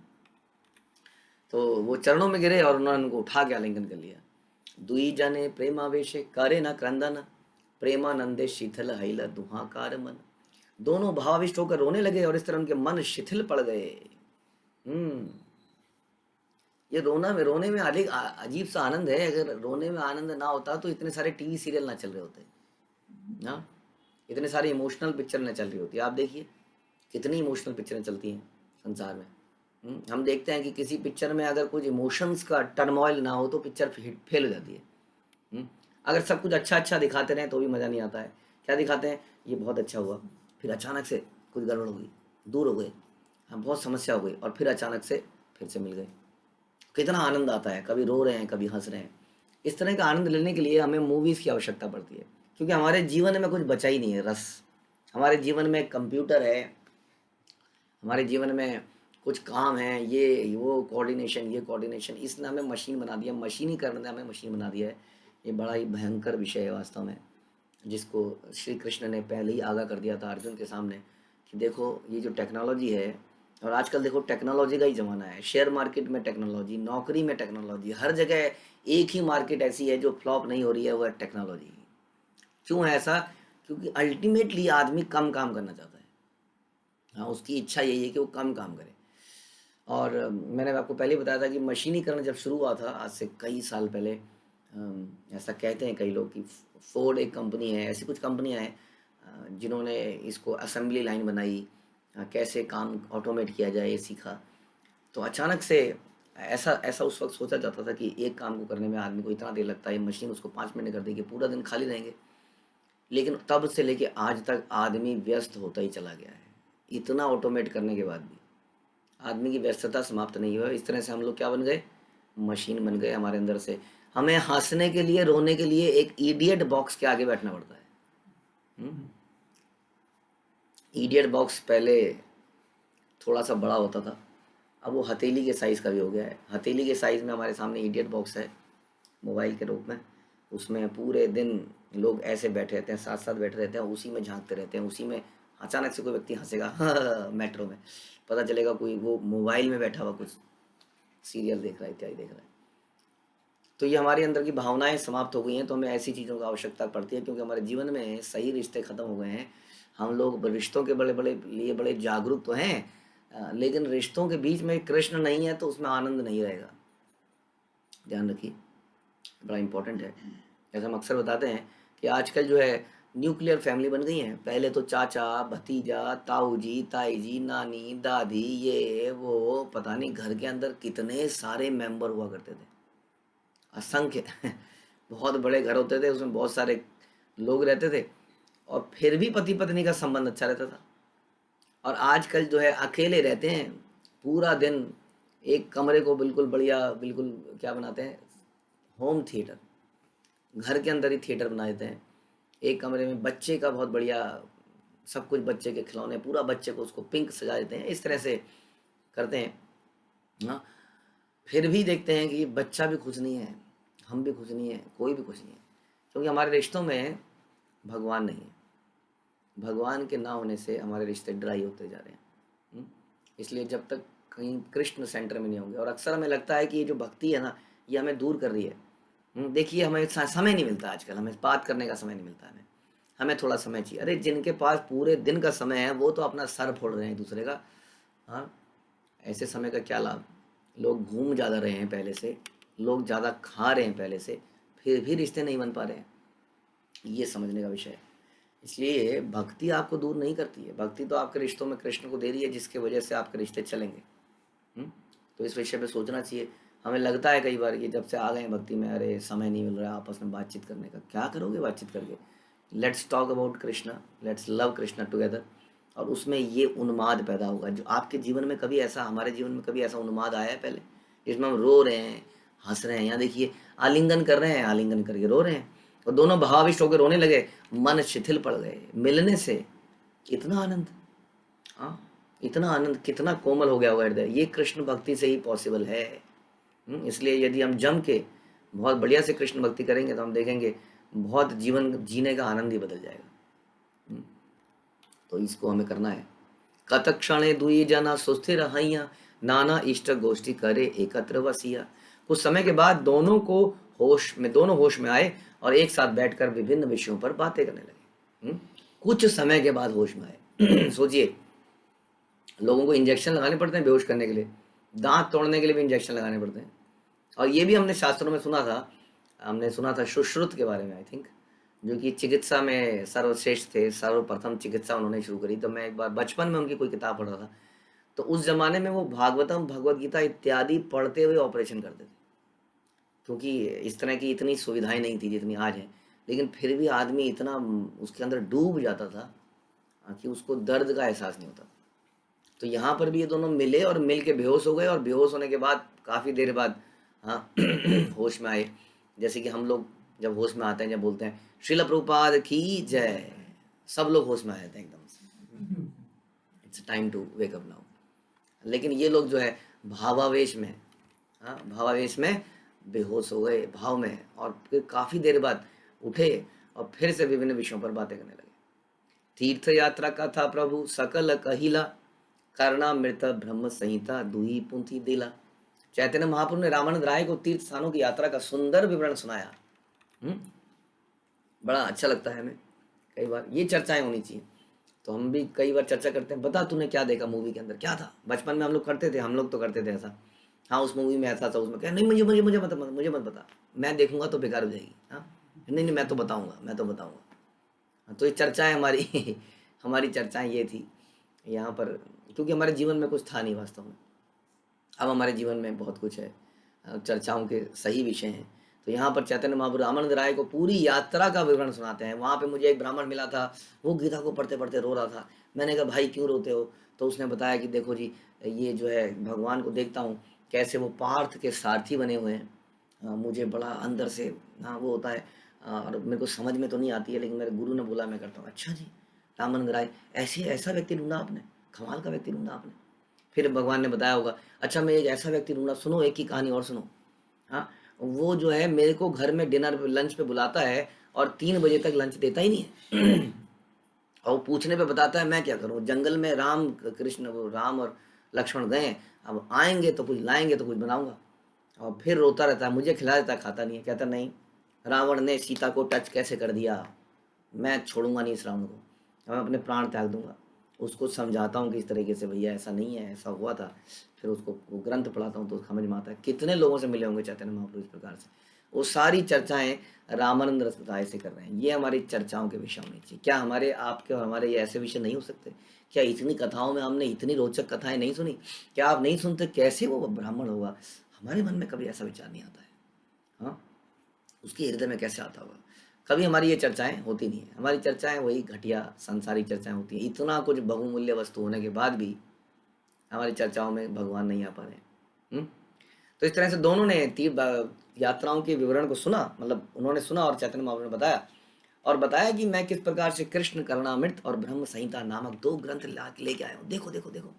तो वो चरणों में गिरे और उन्होंने उनको उठा के आलिंगन कर लिया। दुई जने प्रेमावेशे करे न क्रंदन, प्रेमानंदे शिथिल हैल दुहाकार मन। दोनों भावाविष्ट होकर रोने लगे और इस तरह उनके मन शिथिल पड़ गए। ये रोने में अधिक अजीब सा आनंद है। अगर रोने में आनंद ना होता तो इतने सारे टीवी सीरियल ना चल रहे होते ना, इतने सारे इमोशनल पिक्चर न चल रही होती। आप देखिए कितनी इमोशनल पिक्चरें चलती हैं संसार में। हम देखते हैं कि किसी पिक्चर में अगर कुछ इमोशंस का टर्मोइल ना हो तो पिक्चर फेल हो जाती है। अगर सब कुछ अच्छा अच्छा दिखाते रहें तो भी मज़ा नहीं आता है। क्या दिखाते हैं, ये बहुत अच्छा हुआ, फिर अचानक से कुछ गड़बड़ हो गई, दूर हो गए, हाँ बहुत समस्या हो गई, और फिर अचानक से फिर से मिल गए। कितना आनंद आता है, कभी रो रहे हैं कभी हंस रहे हैं। इस तरह का आनंद लेने के लिए हमें मूवीज़ की आवश्यकता पड़ती है, क्योंकि हमारे जीवन में कुछ बचा ही नहीं है रस। हमारे जीवन में कंप्यूटर है, हमारे जीवन में कुछ काम है, ये वो कोऑर्डिनेशन, इसने हमें मशीन बना दिया, मशीनीकरण ने हमें मशीन बना दिया है। ये बड़ा ही भयंकर विषय है वास्तव में, जिसको श्री कृष्ण ने पहले ही आगाह कर दिया था अर्जुन के सामने कि देखो ये जो टेक्नोलॉजी है और आजकल देखो टेक्नोलॉजी का ही ज़माना है, शेयर मार्केट में टेक्नोलॉजी, नौकरी में टेक्नोलॉजी, हर जगह एक ही मार्केट ऐसी है जो फ्लॉप नहीं हो रही है, वो है टेक्नोलॉजी। क्यों है ऐसा? क्योंकि अल्टीमेटली आदमी कम काम करना चाहता है। हाँ, उसकी इच्छा यही है कि वो कम काम करे। और मैंने आपको पहले ही बताया था कि मशीनीकरण जब शुरू हुआ था आज से कई साल पहले, ऐसा कहते हैं कई लोग कि फोर्ड एक कंपनी है, ऐसी कुछ कंपनियां हैं जिन्होंने इसको असेंबली लाइन बनाई, कैसे काम ऑटोमेट किया जाए ये सीखा। तो अचानक से ऐसा ऐसा उस वक्त सोचा जाता था कि एक काम को करने में आदमी को इतना देर लगता है, मशीन उसको 5 मिनट कर देगी, पूरा दिन खाली रहेंगे। लेकिन तब से लेके आज तक आदमी व्यस्त होता ही चला गया है, इतना ऑटोमेट करने के बाद भी आदमी की व्यस्तता समाप्त नहीं हुआ। इस तरह से हम लोग क्या बन गए? मशीन बन गए हमारे अंदर से। हमें हंसने के लिए, रोने के लिए एक इडियट बॉक्स के आगे बैठना पड़ता है। इडियट बॉक्स पहले थोड़ा सा बड़ा होता था, अब वो हथेली के साइज़ का भी हो गया है। हथेली के साइज़ में हमारे सामने इडियट बॉक्स है मोबाइल के रूप में, उसमें पूरे दिन लोग ऐसे बैठे रहते हैं, साथ साथ बैठे रहते हैं, उसी में झांकते रहते हैं, उसी में अचानक से कोई व्यक्ति हंसेगा मेट्रो में, पता चलेगा कोई वो मोबाइल में बैठा हुआ कुछ सीरियल देख रहा है, इत्यादि देख रहा है। तो ये हमारे अंदर की भावनाएं समाप्त हो गई हैं, तो हमें ऐसी चीज़ों की आवश्यकता पड़ती है, क्योंकि हमारे जीवन में सही रिश्ते ख़त्म हो गए हैं। हम लोग रिश्तों के बड़े बड़े लिए बड़े जागरूक तो हैं, लेकिन रिश्तों के बीच में कृष्ण नहीं है तो उसमें आनंद नहीं रहेगा। ध्यान रखिए, बड़ा इम्पोर्टेंट है। जैसे हम अक्सर बताते हैं कि आजकल जो है न्यूक्लियर फैमिली बन गई हैं। पहले तो चाचा, भतीजा, ताऊ जी, ताई जी, नानी, दादी, ये वो पता नहीं घर के अंदर कितने सारे मेंबर हुआ करते थे, असंख्य बहुत बड़े घर होते थे, उसमें बहुत सारे लोग रहते थे, और फिर भी पति पत्नी का संबंध अच्छा रहता था। और आजकल जो है अकेले रहते हैं, पूरा दिन एक कमरे को बिल्कुल बढ़िया, बिल्कुल क्या बनाते हैं, होम थिएटर, घर के अंदर ही थिएटर बना देते हैं। एक कमरे में बच्चे का बहुत बढ़िया सब कुछ, बच्चे के खिलौने, पूरा बच्चे को उसको पिंक सजा देते हैं, इस तरह से करते हैं। हाँ, फिर भी देखते हैं कि बच्चा भी खुश नहीं है, हम भी खुश नहीं है, कोई भी खुश नहीं है, क्योंकि हमारे रिश्तों में भगवान नहीं है। भगवान के ना होने से हमारे रिश्ते ड्राई होते जा रहे हैं। इसलिए जब तक कहीं कृष्ण सेंटर में नहीं होंगे, और अक्सर हमें लगता है कि ये जो भक्ति है ना, ये हमें दूर कर रही है। देखिए, हमें समय नहीं मिलता आजकल, हमें बात करने का समय नहीं मिलता, हमें थोड़ा समय चाहिए। अरे जिनके पास पूरे दिन का समय है वो तो अपना सर फोड़ रहे हैं दूसरे का। हाँ, ऐसे समय का क्या लाभ? लोग घूम ज़्यादा रहे हैं पहले से, लोग ज़्यादा खा रहे हैं पहले से, फिर भी रिश्ते नहीं बन पा रहे हैं, ये समझने का विषय है। इसलिए भक्ति आपको दूर नहीं करती है, भक्ति तो आपके रिश्तों में कृष्ण को दे रही है, जिसके वजह से आपके रिश्ते चलेंगे। तो इस विषय पे सोचना चाहिए। हमें लगता है कई बार कि जब से आ गए हैं भक्ति में, अरे समय नहीं मिल रहा है आपस में बातचीत करने का। क्या करोगे बातचीत करके? Let's talk about Krishna, let's love Krishna together, और उसमें ये उन्माद पैदा होगा। जो आपके जीवन में कभी ऐसा, हमारे जीवन में कभी ऐसा उन्माद आया है पहले, जिसमें हम रो रहे हैं, हंस रहे हैं? यहाँ देखिए, आलिंगन कर रहे हैं, आलिंगन करके रो रहे हैं, और दोनों भावाविष्ट होकर रोने लगे, मन शिथिल पड़ गए मिलने से। इतना आनंद, हाँ, इतना आनंद, कितना कोमल हो गया होगा हृदय। ये कृष्ण भक्ति से ही पॉसिबल है। इसलिए यदि हम जम के बहुत बढ़िया से कृष्ण भक्ति करेंगे तो हम देखेंगे बहुत जीवन जीने का आनंद ही बदल जाएगा। तो इसको हमें करना है। कतक क्षणे दुई जना सुस्थिर हइया, नाना इष्ट गोष्ठी करे एकत्र वसिया। कुछ समय के बाद दोनों होश में आए और एक साथ बैठकर विभिन्न विषयों पर बातें करने लगे। कुछ समय के बाद होश में आए। सोचिए, लोगों को इंजेक्शन लगाने पड़ते हैं बेहोश करने के लिए, दांत तोड़ने के लिए भी इंजेक्शन लगाने पड़ते हैं। और ये भी हमने शास्त्रों में सुना था, हमने सुना था सुश्रुत के बारे में, आई थिंक, जो कि चिकित्सा में सर्वश्रेष्ठ थे, सर्वप्रथम चिकित्सा उन्होंने शुरू करी। तो मैं एक बार बचपन में उनकी कोई किताब पढ़ रहा था, तो उस जमाने में वो भागवतम, भगवत गीता इत्यादि पढ़ते हुए ऑपरेशन करते थे, क्योंकि इस तरह की इतनी सुविधाएं नहीं थी जितनी आज है। लेकिन फिर भी आदमी इतना उसके अंदर डूब जाता था कि उसको दर्द का एहसास नहीं होता। तो यहाँ पर भी ये दोनों मिले और मिल के बेहोश हो गए, और बेहोश होने के बाद काफ़ी देर बाद, हाँ, होश में आए। जैसे कि हम लोग जब होश में आते हैं, जब बोलते हैं श्रील प्रभुपाद की जय, सब लोग होश में आ जाते हैं एकदम से, it's time to wake up now. लेकिन ये लोग जो है भावावेश में, हाँ, भावावेश में बेहोश हो गए, भाव में, और फिर काफ़ी देर बाद उठे और फिर से विभिन्न विषयों पर बातें करने लगे। तीर्थ यात्रा का था प्रभु सकल कहिला, कर्णामृत ब्रह्म संहिता दुही पुंथी दिला। चैतन्य महाप्रभु ने रामानंद राय को तीर्थ स्थानों की यात्रा का सुंदर विवरण सुनाया। बड़ा अच्छा लगता है हमें, कई बार ये चर्चाएं होनी चाहिए। तो हम भी कई बार चर्चा करते हैं, बता तूने क्या देखा मूवी के अंदर, क्या था। बचपन में हम लोग करते थे, हम लोग तो करते थे ऐसा, हाँ उस मूवी में ऐसा था, उसमें क्या, नहीं मुझे मत बता, मैं देखूंगा तो बेकार हो जाएगी। हाँ नहीं मैं तो बताऊंगा। हाँ, तो ये चर्चाएं हमारी हमारी चर्चाएं ये थी यहाँ पर, क्योंकि हमारे जीवन में कुछ था नहीं वास्तव में। अब हमारे जीवन में बहुत कुछ है, चर्चाओं के सही विषय हैं। तो यहाँ पर चैतन्य महाप्रभु रामानंद राय को पूरी यात्रा का विवरण सुनाते हैं। वहाँ पे मुझे एक ब्राह्मण मिला था, वो गीता को पढ़ते पढ़ते रो रहा था। मैंने कहा भाई क्यों रोते हो? तो उसने बताया कि देखो जी, ये जो है भगवान को देखता हूँ कैसे वो पार्थ के सारथी बने हुए हैं। मुझे बड़ा अंदर से वो होता है, और मेरे को समझ में तो नहीं आती है, लेकिन मेरे गुरु ने बोला मैं करता हूँ। अच्छा जी, रामानंद राय ऐसा व्यक्ति ढूंढा आपने, कमाल का व्यक्ति ढूंढा आपने। फिर भगवान ने बताया होगा, अच्छा मैं एक ऐसा व्यक्ति ढूंढा, सुनो एक ही कहानी और सुनो। हाँ, वो जो है मेरे को घर में डिनर पे लंच पे बुलाता है और 3 बजे तक लंच देता ही नहीं है और वो पूछने पे बताता है मैं क्या करूँ, जंगल में राम कृष्ण वो राम और लक्ष्मण गए, अब आएंगे तो कुछ लाएंगे तो कुछ बनाऊंगा। और फिर रोता रहता है, मुझे खिला देता, खाता नहीं है। कहता नहीं, रावण ने सीता को टच कैसे कर दिया, मैं छोड़ूंगा नहीं इस रावण को, मैं अपने प्राण त्याग दूंगा। उसको समझाता हूँ कि इस तरीके से भैया ऐसा नहीं है, ऐसा हुआ था। फिर उसको वो ग्रंथ पढ़ाता हूँ तो समझ में आता है। कितने लोगों से मिले होंगे चैतन्य महाप्रभु इस प्रकार से। वो सारी चर्चाएं रामानंद रसदाय से कर रहे हैं। ये हमारी चर्चाओं के विषय होने चाहिए। क्या हमारे आपके और हमारे ये ऐसे विषय नहीं हो सकते? क्या इतनी कथाओं में हमने इतनी रोचक कथाएं नहीं सुनी? क्या आप नहीं सुनते कैसे वो ब्राह्मण होगा? हमारे मन में कभी ऐसा विचार नहीं आता है। हाँ, उसके हृदय में कैसे आता होगा? कभी हमारी ये चर्चाएं होती नहीं है। हमारी चर्चाएं वही घटिया संसारी चर्चाएं होती हैं। इतना कुछ बहुमूल्य वस्तु होने के बाद भी हमारी चर्चाओं में भगवान नहीं आ पा रहे। तो इस तरह से दोनों ने यात्राओं के विवरण को सुना, मतलब उन्होंने सुना और चैतन्य महाप्रभु ने बताया, और बताया कि मैं किस प्रकार से कृष्ण कर्णामृत और ब्रह्म संहिता नामक 2 ग्रंथ लेके आया हूँ। देखो देखो देखो,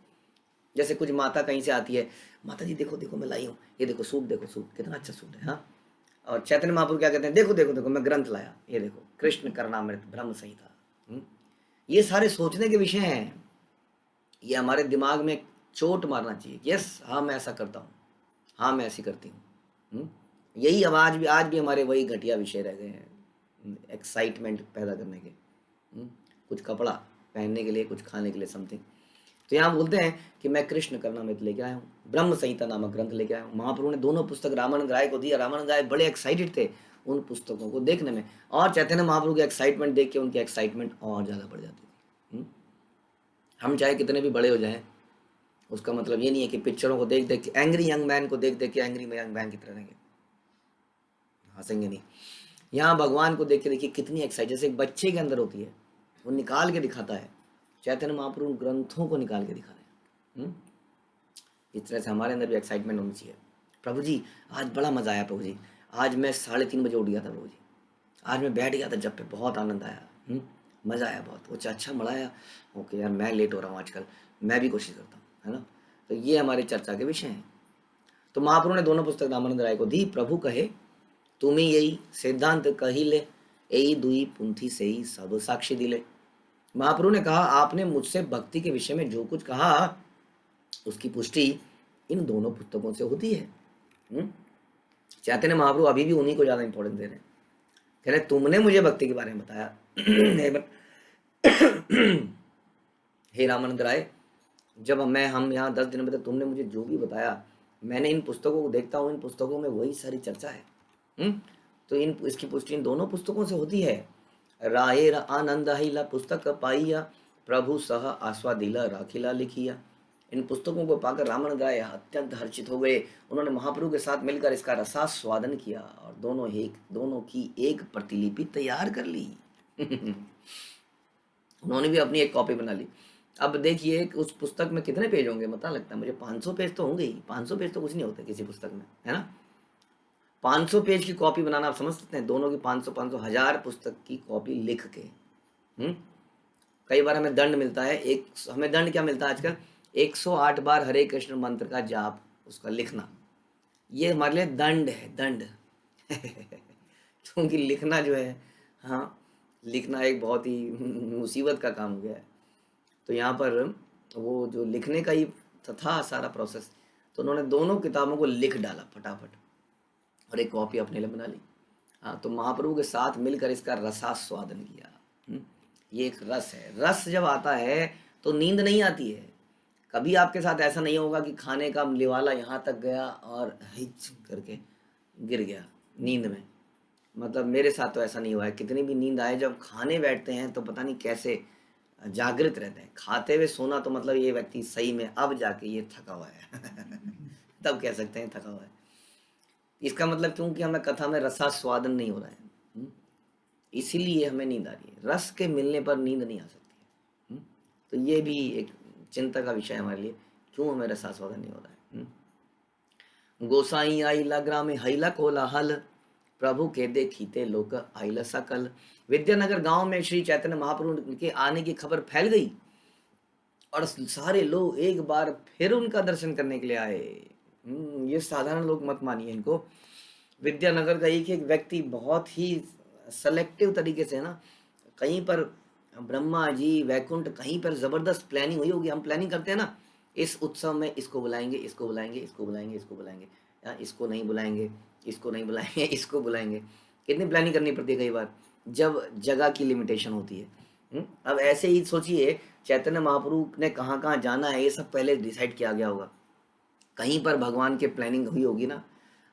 जैसे कुछ माता कहीं से आती है, माता जी देखो देखो मैं लाई हूँ, ये देखो सूट, देखो सूट कितना अच्छा सूट है। हाँ, और चैतन्य महाप्रभु क्या कहते हैं, देखो देखो देखो मैं ग्रंथ लाया, ये देखो कृष्ण कर्णामृत ब्रह्म संहिता। ये सारे सोचने के विषय हैं। ये हमारे दिमाग में चोट मारना चाहिए, यस हाँ मैं ऐसा करता हूँ, हाँ मैं ऐसी करती हूँ। यही अब आज भी हमारे वही घटिया विषय रह गए हैं, एक्साइटमेंट पैदा करने के। कुछ कपड़ा पहनने के लिए, कुछ खाने के लिए, समथिंग। तो यहाँ बोलते हैं कि मैं कृष्ण कर्णामृत लेके आया हूँ, ब्रह्म संहिता नामक ग्रंथ लेके आया हूँ। महाप्रभु ने दोनों पुस्तक रामानंद राय को दिया। रामानंद राय बड़े एक्साइटेड थे उन पुस्तकों को देखने में, और चैतन्य महाप्रभु की एक्साइटमेंट देख के उनकी एक्साइटमेंट और ज़्यादा बढ़ जाती थी। हम चाहे कितने भी बड़े हो जाएं, उसका मतलब ये नहीं है कि पिक्चरों को देख देख के, एंग्री यंग मैन को देख देख के एंग्री यंग मैन की तरह रहेंगे, हंसेंगे नहीं। यहाँ भगवान को देख के देखिए कितनी एक्साइट, जैसे एक बच्चे के अंदर होती है, वो निकाल के दिखाता है। चैतन्य महाप्रभु ग्रंथों को निकाल के दिखा रहे हैं। इस तरह से हमारे अंदर भी एक्साइटमेंट होनी चाहिए। प्रभु जी आज बड़ा मज़ा आया, प्रभु जी आज मैं 3:30 बजे उठ गया था, प्रभु जी आज मैं बैठ गया था जब पे, बहुत आनंद आया, मज़ा आया बहुत। वो अच्छा मज़ा ओके यार, मैं लेट हो रहा हूँ आजकल, मैं भी कोशिश करता हूँ, है ना। तो ये हमारी चर्चा के विषय हैं। तो महाप्रभु ने दोनों पुस्तक रामानंद राय को दी। प्रभु कहे तुम्हें यही सिद्धांत कही ले, यही दुई पुंथी से ही सब साक्षी दिले। महाप्रभु ने कहा आपने मुझसे भक्ति के विषय में जो कुछ कहा उसकी पुष्टि इन दोनों पुस्तकों से होती है। चैतन्य महाप्रभु अभी भी उन्हीं को ज़्यादा इंपॉर्टेंस दे रहे हैं। कह रहे तुमने मुझे भक्ति के बारे में बताया हे रामानंद राय, जब हम यहाँ 10 दिन में तक तुमने मुझे जो भी बताया, मैंने इन पुस्तकों को देखता हूँ, इन पुस्तकों में वही सारी चर्चा है। तो इसकी पुष्टि इन दोनों पुस्तकों से होती है। राये आनंद हिला पुस्तक पाइया, प्रभु सह आस्वादिला राखिला लिखिया। इन पुस्तकों को पाकर रामानंद राय अत्यंत हर्षित हो गए। उन्होंने महाप्रभु के साथ मिलकर इसका रसास्वादन किया और दोनों की एक प्रतिलिपि तैयार कर ली उन्होंने भी अपनी एक कॉपी बना ली। अब देखिए उस पुस्तक में कितने पेज होंगे, पता लगता है मुझे 500 पेज तो होंगे ही। 500 पेज तो कुछ नहीं होते किसी पुस्तक में, है ना। 500 पेज की कॉपी बनाना आप समझ सकते हैं, दोनों की 500 1000 पुस्तक की कॉपी लिख के। कई बार हमें दंड मिलता है, हमें दंड क्या मिलता है आजकल, 108 बार हरे कृष्ण मंत्र का जाप, उसका लिखना, ये हमारे लिए दंड है, दंड क्योंकि लिखना जो है, हाँ लिखना एक बहुत ही मुसीबत का काम हो गया है। तो यहाँ पर वो जो लिखने का ही था सारा प्रोसेस, तो उन्होंने दोनों किताबों को लिख डाला फटाफट और एक कॉपी अपने लिए बना ली। हाँ, तो महाप्रभु के साथ मिलकर इसका रसास्वादन किया। ये एक रस है। रस जब आता है तो नींद नहीं आती है। कभी आपके साथ ऐसा नहीं होगा कि खाने का निवाला यहाँ तक गया और हिच करके गिर गया नींद में। मतलब मेरे साथ तो ऐसा नहीं हुआ है। कितनी भी नींद आए, जब खाने बैठते हैं तो पता नहीं कैसे जागृत रहते हैं। खाते हुए सोना तो मतलब ये व्यक्ति सही में अब जाके ये थका हुआ है तब कह सकते हैं थका हुआ है। इसका मतलब क्योंकि हमें कथा में रसास्वादन नहीं हो रहा है, इसीलिए हमें नींद आ रही है। रस के मिलने पर नींद नहीं आ सकती है। तो ये भी एक चिंता का विषय है हमारे लिए, क्यों हमें रसास्वादन नहीं हो रहा है। गोसाई आइला ग्रामे हैला कोलाहल, प्रभु के देखीते लोक आइला सकल। विद्यानगर गांव में श्री चैतन्य महाप्रभु के आने की खबर फैल गई और सारे लोग एक बार फिर उनका दर्शन करने के लिए आए। ये साधारण लोग मत मानिए इनको। विद्यानगर का एक एक व्यक्ति बहुत ही सेलेक्टिव तरीके से ना, कहीं पर ब्रह्मा जी वैकुंठ, कहीं पर जबरदस्त प्लानिंग हुई होगी। हम प्लानिंग करते हैं ना, इस उत्सव में इसको बुलाएंगे, इसको बुलाएंगे, इसको बुलाएंगे, इसको बुलाएंगे, इसको नहीं बुलाएंगे, इसको नहीं बुलाएंगे, इसको बुलाएंगे। कितनी प्लानिंग करनी पड़ती है कई बार, जब जगह की लिमिटेशन होती है। अब ऐसे ही सोचिए, चैतन्य महाप्रभु ने कहाँ कहाँ जाना है, ये सब पहले डिसाइड किया गया होगा। कहीं पर भगवान के प्लानिंग हुई होगी ना,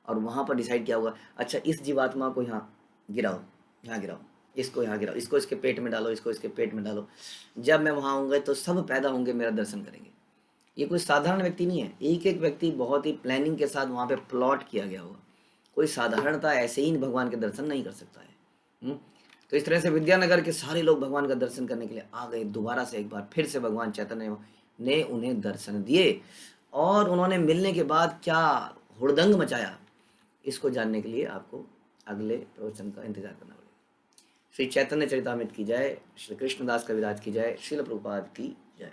और वहाँ पर डिसाइड किया होगा, अच्छा इस जीवात्मा को यहाँ गिराओ, यहाँ गिराओ, इसको यहाँ गिराओ, इसको इसके पेट में डालो, इसको इसके पेट में डालो। जब मैं वहाँ आऊँगा तो सब पैदा होंगे, मेरा दर्शन करेंगे। ये कोई साधारण व्यक्ति नहीं है। एक एक व्यक्ति बहुत ही प्लानिंग के साथ वहाँ पे प्लॉट किया गया होगा। कोई साधारणता ऐसे ही भगवान के दर्शन नहीं कर सकता है। तो इस तरह से विद्यानगर के सारे लोग भगवान का दर्शन करने के लिए आ गए। दोबारा से एक बार फिर से भगवान चैतन्य ने उन्हें दर्शन दिए और उन्होंने मिलने के बाद क्या हुड़दंग मचाया, इसको जानने के लिए आपको अगले प्रवचन का इंतजार करना पड़ेगा। श्री चैतन्य चरितामृत की जय, श्री कृष्णदास कविराज की जय, श्रील प्रभुपाद की जय।